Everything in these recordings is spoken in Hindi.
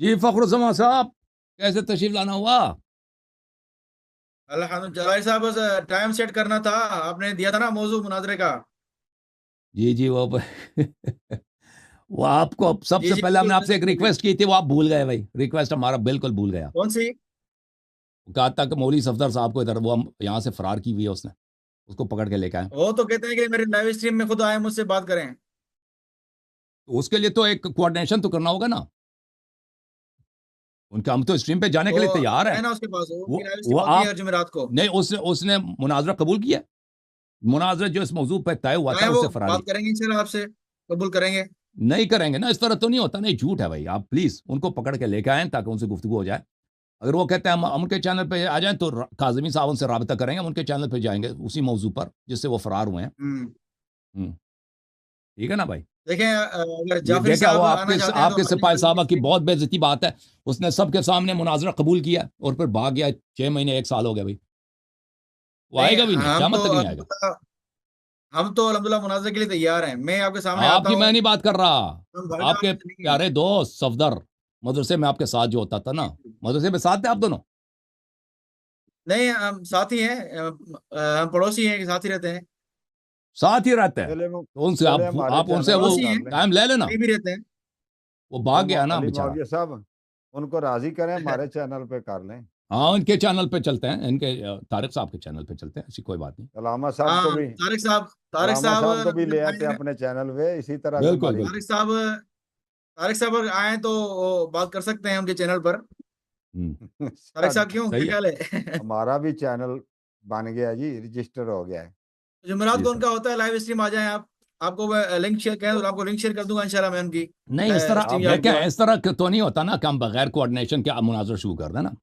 जी फखरुज़्ज़मान साहब, कैसे तशरीफ लाना हुआ? अल्हम्दुलिल्लाह साहब, बस टाइम सेट करना था। आपने दिया था ना मौजू मुनाजरे का। जी, जी, वो वो आपको जी सबसे जी, पहले बिल्कुल हमने आपसे एक बिल्कुल बिल्कुल। रिक्वेस्ट की थी, वो आप भूल गए भाई। रिक्वेस्ट हमारा बिल्कुल भूल गया। कौन सी? कहा था कि मौलवी सफदर साहब को इधर वो हम यहाँ से फरार की हुई है उसने, उसको पकड़ के लेके आए। वो तो कहते हैं कि मेरे लाइव स्ट्रीम में खुद आए, मुझसे बात करें। तो उसके लिए तो एक कोऑर्डिनेशन तो करना होगा ना। उनका हम तो स्ट्रीम पे जाने के वो लिए तैयार है हैं। ना उसके पास, वो वो की लाइव वो स्ट्रीम होती है आप हर जुमेरात को। नहीं, उसने उसने मुनाजरा कबूल किया। मुनाजरा जो इस मौजू पर तय हुआ था आए वो उससे फरारी बात करेंगे इंशाल्लाह आपसे, कबूल करेंगे। नहीं करेंगे ना, इस तरह तो नहीं होता। नहीं, झूठ है भाई। आप प्लीज उनको पकड़ के लेके आए ताकि उनसे गुफ्तगू हो जाए। अगर वो कहते हैं हम उनके चैनल पे आ जाएं तो काजमी साहब उनसे रब्ता करेंगे, हम उनके चैनल पे जाएंगे उसी मौजू पर जिससे वो फरार हुए हैं। हम्म। हम्म, ठीक है ना भाई। देखें, अगर ये जाफरी देखा, वो साहब आना आपके चाहते हैं तो आपके अपनी सिपाही लाइव साहबा की स्ट्रीम। बहुत बेइज्जती बात है। उसने सबके सामने मुनाजरा कबूल किया और फिर भाग गया। 6 महीने 1 साल हो गया भाई। वो नहीं, आएगा भी नहीं, हम क्या तो तक नहीं आएगा। अल्हम्दुलिल्लाह, हम तो अल्हम्दुलिल्लाह मुनाजरे के लिए तैयार हैं। मैं आपके सामने आता आपकी हूँ। मैं नहीं बात कर रहा। हम भागने आपके वाले नहीं हैं। प्यारे दोस्त सफदर, मदरसे में आपके साथ जो होता था ना, मदरसे में साथ थे आप दोनों। नहीं, हम साथी हैं। हम पड़ोसी हैं कि साथ ही रहते हैं। साथ ही रहते हैं चले तो उनसे चले हमारे आप उनसे चैनल वो पे पड़ोसी हैं, कर लें। टाइम ले लेना। कहीं भी रहते हैं। वो भाग हम गया ना अली बेचारा। मौलवी साहब उनको राजी करें, हमारे चैनल पे कर लें। हाँ, इनके चैनल पे चलते हैं, इनके तारिक साहब के चैनल पे चलते हैं, ऐसी कोई बात नहीं। अलामा साहब को हाँ, भी तारिक साहब, तारिक अलामा साहब साहब को भी ले जब आते आए, अपने चैनल पे, इसी तरह से बिल्कुल हमारी। बिल्कुल। तारिक साहब, तारिक साहब अगर आए तो वो बात कर सकते हैं उनके चैनल पर। हम्म, तारिक साहब क्यों, क्या सही है। ख्याल है? हमारा भी चैनल बन गया जी, रजिस्टर हो गया है। जुमेरात जी को सर। उनका होता है लाइव स्ट्रीम, आ जाएं आप। आपको मैं लिंक शेयर करें तो आपको लिंक शेयर कर दूंगा इंशाल्लाह, मैं उनकी नहीं, इस तरह स्ट्रीम आप यार्ड देखें, की। इस तरह तो नहीं होता ना कि हम बगैर कोऑर्डिनेशन के मुनाजरा शुरू कर दें ना।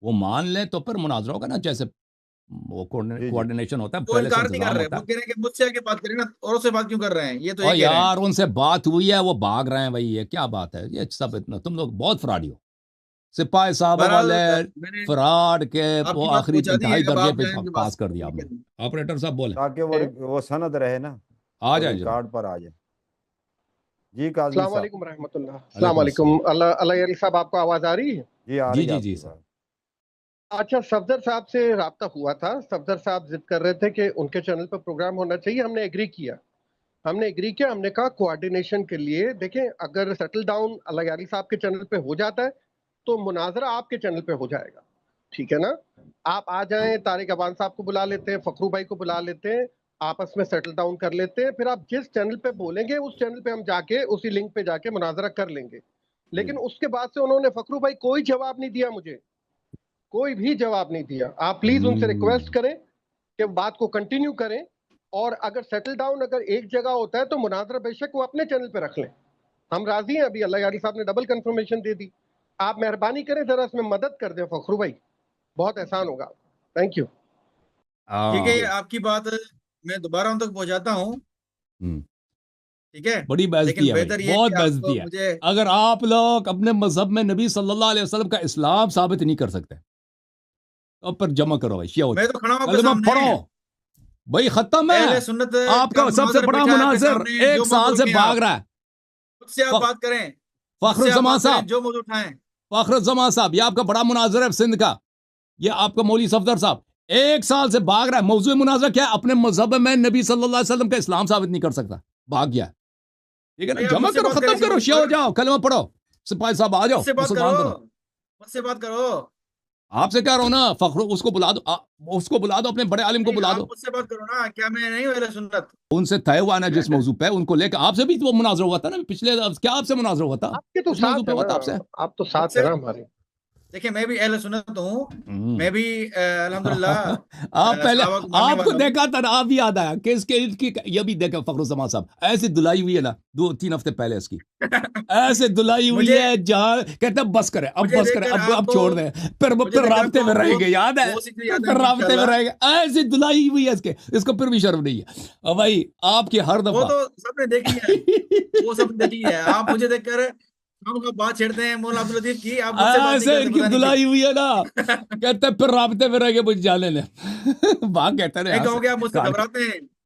वो मान ले तो फिर मुनाजरा होगा ना, जैसे वो जी जी। कोऑर्डिनेशन होता है, वो पहले से इनकार नहीं कर इंतजाम रहे, होता वो है। कह रहे हैं कि मुझसे आके बात करें ना, औरों से बात क्यों कर रहे हैं, ये तो ये और कह रहे हैं। यार उनसे बात हुई है, वो भाग रहे हैं भाई, ये क्या बात है? ये सब इतना तुम लोग बहुत फ्रॉडी हो। सिपाही साहब बहरहाल, वाले मैंने फ्रॉड के वो आपकी बात आखिरी पहुंचा दी है, इंतहाई अब दर्जे आप पे जाएं उनके पास पास, कर दिया ठीक आपने। है। ऑपरेटर साहब बोले। ताकि वो सनद रहे ना, आ वो जाए जनाब। रिकॉर्ड पर आ जाए। जी काजमी अस्सलाम साहब। वालेकुम रहमतुल्लाह। अस्सलाम वालेकुम वालेकुम। अस्सलाम। अल्लाह अल्लाह यारी साहब, आपको आवाज आ रही है? जी आ जी रही है जी जी आपकी सर। बात। अच्छा, सफदर साहब से राब्ता हुआ था। सफदर साहब जिद कर रहे थे कि उनके चैनल पर प्रोग्राम होना चाहिए। हमने एग्री किया। हमने कहा कोऑर्डिनेशन के लिए देखें, अगर सेटल डाउन अल्लाह यारी साहब के चैनल पे हो जाता है तो मुनाजरा आपके चैनल पे हो जाएगा। ठीक है ना? आप आ जाएं, तारिक अबान साहब को बुला लेते हैं, फखरू भाई को बुला लेते हैं, आपस में सेटल डाउन कर लेते हैं। फिर आप जिस चैनल पे बोलेंगे उस चैनल पे हम जाके उसी लिंक पे जाके मुनाजरा कर लेंगे। लेकिन उसके बाद से उन्होंने, फखरू भाई, कोई जवाब नहीं दिया मुझे, कोई भी जवाब नहीं दिया। आप प्लीज उनसे रिक्वेस्ट हम्म, करें कि बात को कंटिन्यू करें। और अगर सेटल डाउन अगर एक जगह होता है तो मुनाजरा बेशक वो अपने चैनल पे रख लें। हम राजी हैं। अभी अल्लाह यारी साहब ने डबल कंफर्मेशन दे दी। आप मेहरबानी करें, जरा इसमें मदद कर दें फखरू भाई, बहुत एहसान होगा। Thank you. ठीक है, हाँ। आपकी बात मैं दोबारा उन तक पहुंचाता हूँ। हम्म, ठीक है, बड़ी बेइज्जती लेकिन है भाई, बेहतर ये है बहुत कि बेइज्जती आप है। मुझे। अगर आप लोग अपने मजहब में नबी सल्लल्लाहु अलैहि वसल्लम का इस्लाम साबित नहीं कर सकते तो फिर जमा करो भाई, शिया हो मैं जाओ। तो खड़ा हूं आपके कलमा सामने। पढ़ो भाई, खत्म अहले है। सुन्नत का आपका सबसे मुनाज़िर बड़ा बैठा है आपके मुनाजिर सामने, जो 1 साल मौजूद से रखें भाग आप। रहा है। मुझसे आप फ- बात करें, मुझसे आप फखरुज्जमान बात करें, साहब, जो मौजूद उठाएं। फखरुज्जमान साहब, ये आपका बड़ा मुनाजिर है सिंध का। ये आपका मौली सफदर साहब 1 साल से भाग रहा है। मौजूद मुनाजरा क्या है? अपने मजहब में नबी सल्लल्लाहु अलैहि वसल्लम का इस्लाम साबित नहीं कर सकता, भाग गया। ठीक है ना, भाई, आप जमा मुझसे करो, बात करें खत्म इसी करो, मौजूद शिया हो पर। जाओ, कलमा पढ़ो। सिपाही साहब आ जाओ, मुझसे बात करो, मुसलमान बनो। मुझसे बात करो। आपसे कह रहा हूं ना, फखर उसको बुला दो, उसको बुला दो, अपने बड़े आलिम को नहीं, बुला आप दो। मुझसे बात करो ना, क्या मैं नहीं हूं अहले सुन्नत? उनसे तय हुआ ना जिस मौजू पे, उनको लेकर आपसे भी तो वो मुनाजरा हुआ था ना पिछले, क्या आपसे मुनाजरा हुआ था? आपके तो उस मौजू साथ पे है हुआ ना, था आपसे। आप तो साथ है मुझसे ना हमारे। देखिए, मैं भी अहले सुन्नत हूँ। हम्म। मैं भी अल्हम्दुलिल्लाह आप पहले, सहाबा को मानने आपको वाला हूँ। देखा था ना, आप याद आया कि इसके इसकी ये भी देखा फखरुज्जमान साहब ऐसी धुलाई हुई है ना 2-3 हफ्ते पहले इसकी, ऐसे धुलाई हुई मुझे है जहां कहते हैं बस करें, अब मुझे बस करें, देखकर अब आपको छोड़ दें। मुझे फिर देखकर राब्ते में आपको रहेंगे, याद है? बहुत सी चीजें याद फिर आएंगी राब्ते में इंशाल्लाह। रहेंगे। ऐसी धुलाई हुई है इसके, इसको फिर भी शर्म नहीं है। और भाई आपकी हर वो दफा तो सबने देखी है, वो सबने देखी है। आप मुझे देखकर हम लोग बात छेड़ते हैं मौला अब्दुल लतीफ की, आप मुझसे बात नहीं ऐसे करते, इनकी पता नहीं धुलाई हुई है ना, क्यों। कहते हैं फिर राब्ते में रहेंगे, मुझे जाने ले। भाग कहते हैं मैं यहाँ से कहूँगा आप मुझसे काट के। घबराते हैं।